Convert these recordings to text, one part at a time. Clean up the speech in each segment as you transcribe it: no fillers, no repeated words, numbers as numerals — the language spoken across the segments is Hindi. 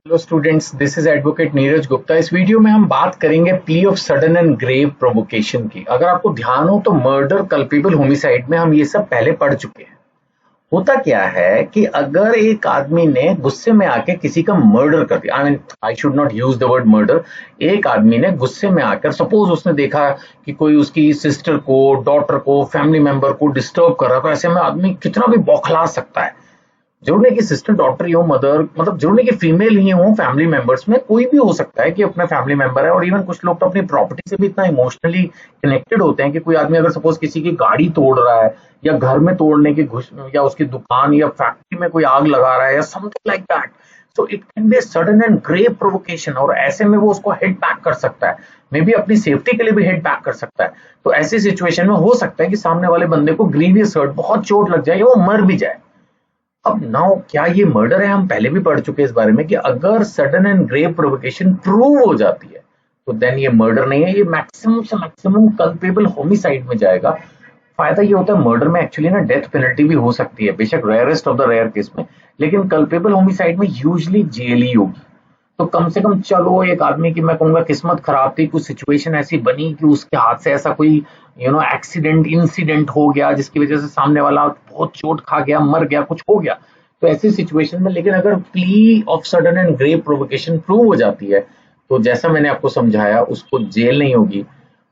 Hello students, this is advocate Neeraj Gupta. इस वीडियो में हम बात करेंगे plea of sudden and grave provocation की। अगर आपको ध्यान हो तो मर्डर, कल्पेबल, होमिसाइड में हम ये सब पहले पढ़ चुके हैं। होता क्या है कि अगर एक आदमी ने गुस्से में आके किसी का मर्डर कर दिया, I should not use the word murder. एक आदमी ने गुस्से में आकर, सपोज उसने देखा कि कोई उसकी सिस्टर को, डॉटर को, फैमिली मेंबर को डिस्टर्ब कर रहा, तो ऐसे में आदमी कितना भी बौखला सकता है। जरूर नहीं कि सिस्टर, डॉटर ही हो, मदर, मतलब जरूर नहीं कि फीमेल ही हो, फैमिली मेंबर्स में कोई भी हो सकता है कि अपना फैमिली मेंबर है। और इवन कुछ लोग तो अपनी प्रॉपर्टी से भी इतना इमोशनली कनेक्टेड होते हैं कि कोई आदमी अगर सपोज किसी की गाड़ी तोड़ रहा है या घर में तोड़ने की घुस, या उसकी दुकान या फैक्ट्री में कोई आग लगा रहा है या something like that, so it can be sudden and grave provocation. और ऐसे में वो उसको हिट बैक कर सकता है, मे बी अपनी सेफ्टी के लिए भी हिट बैक कर सकता है। तो ऐसी सिचुएशन में हो सकता है कि सामने वाले बंदे को ग्रीवियस हर्ट, बहुत चोट लग जाए या वो मर भी जाए। अब नाउ क्या ये मर्डर है? हम पहले भी पढ़ चुके हैं इस बारे में कि अगर sudden and grave provocation prove हो जाती है तो देन ये मर्डर नहीं है, ये मैक्सिमम से मैक्सिमम कल्पेबल होमिसाइड में जाएगा। फायदा ये होता है मर्डर में एक्चुअली ना डेथ पेनल्टी भी हो सकती है, बेशक rarest of the rare case में, लेकिन कल्पेबल होमिसाइड में यूजली जेल ही होगी। तो कम से कम चलो एक आदमी की मैं कहूंगा किस्मत खराब थी, कुछ सिचुएशन ऐसी बनी कि उसके हाथ से ऐसा कोई एक्सीडेंट इंसिडेंट हो गया जिसकी वजह से सामने वाला बहुत चोट खा गया, मर गया, कुछ हो गया। तो ऐसी सिचुएशन में लेकिन अगर plea of sudden and grave provocation prove हो जाती है तो जैसा मैंने आपको समझाया, उसको जेल नहीं होगी,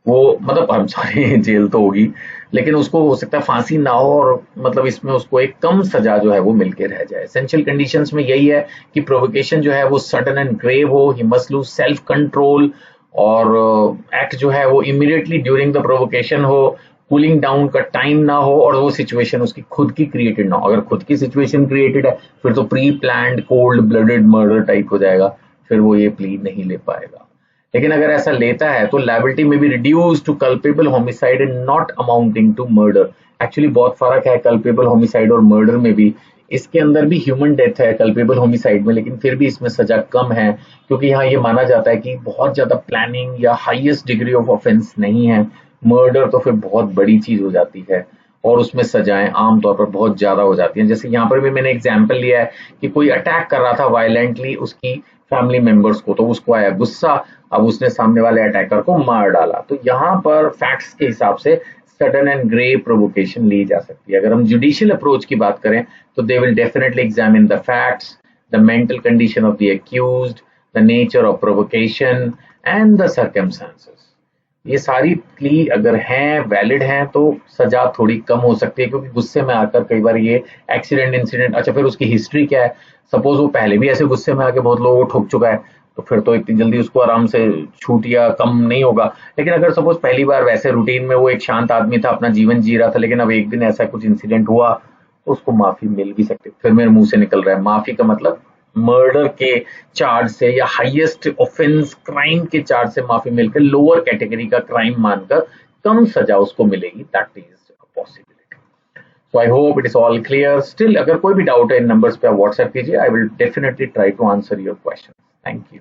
वो मतलब हम सॉरी जेल तो होगी, लेकिन उसको हो सकता है फांसी ना हो, और मतलब इसमें उसको एक कम सजा जो है वो मिलके रह जाए। एसेंशियल कंडीशंस में यही है कि प्रोवोकेशन जो है वो सडन एंड ग्रेव हो, he must lose self control, और एक्ट जो है वो इमीडिएटली ड्यूरिंग द प्रोवोकेशन हो, कूलिंग डाउन का टाइम ना हो, और वो सिचुएशन उसकी खुद की क्रिएटेड ना हो। अगर खुद की सिचुएशन क्रिएटेड है फिर तो pre planned cold blooded murder type हो जाएगा, फिर वो ये प्ली नहीं ले पाएगा। लेकिन अगर ऐसा लेता है तो लायबिलिटी में भी reduce to culpable homicide and not amounting to murder. Actually बहुत फर्क है कल्पेबल होमिसाइड और मर्डर में भी। इसके अंदर भी ह्यूमन डेथ है कल्पेबल होमिसाइड में, लेकिन फिर भी इसमें सजा कम है, क्योंकि यहाँ ये माना जाता है कि बहुत ज्यादा प्लानिंग या हाईएस्ट डिग्री ऑफ ऑफेंस नहीं है। मर्डर तो फिर बहुत बड़ी चीज हो जाती है और उसमें सजाएं आमतौर पर बहुत ज्यादा हो जाती हैं। जैसे यहाँ पर भी मैंने एग्जाम्पल लिया है कि कोई अटैक कर रहा था वायलेंटली उसकी फैमिली मेंबर्स को, तो उसको आया गुस्सा, अब उसने सामने वाले अटैकर को मार डाला। तो यहाँ पर फैक्ट्स के हिसाब से सडन एंड ग्रेव प्रोवोकेशन ली जा सकती है। अगर हम जुडिशियल अप्रोच की बात करें तो they will definitely examine the facts, the mental condition of the accused, the nature of provocation and the circumstances. ये सारी प्ली अगर हैं, वैलिड हैं, तो सजा थोड़ी कम हो सकती है, क्योंकि गुस्से में आकर कई बार ये एक्सीडेंट इंसिडेंट, अच्छा फिर उसकी हिस्ट्री क्या है, सपोज वो पहले भी ऐसे गुस्से में आके बहुत लोगों को ठोक चुका है, तो फिर तो इतनी जल्दी उसको आराम से छूट या कम नहीं होगा। लेकिन अगर सपोज पहली बार वैसे रूटीन में वो एक शांत आदमी था, अपना जीवन जी रहा था, लेकिन अब एक दिन ऐसा कुछ इंसिडेंट हुआ तो उसको माफी मिल भी सकती है। फिर मेरे मुंह से निकल रहा है माफी का मतलब मर्डर के चार्ज से या हाईएस्ट ऑफेंस क्राइम के चार्ज से माफी मिलकर लोअर कैटेगरी का क्राइम मानकर कम सजा उसको मिलेगी। That is possibility. So I hope it is all clear. Still अगर कोई भी डाउट है इन नंबर्स पे आप व्हाट्सएप कीजिए, I will definitely try to answer your question. Thank you.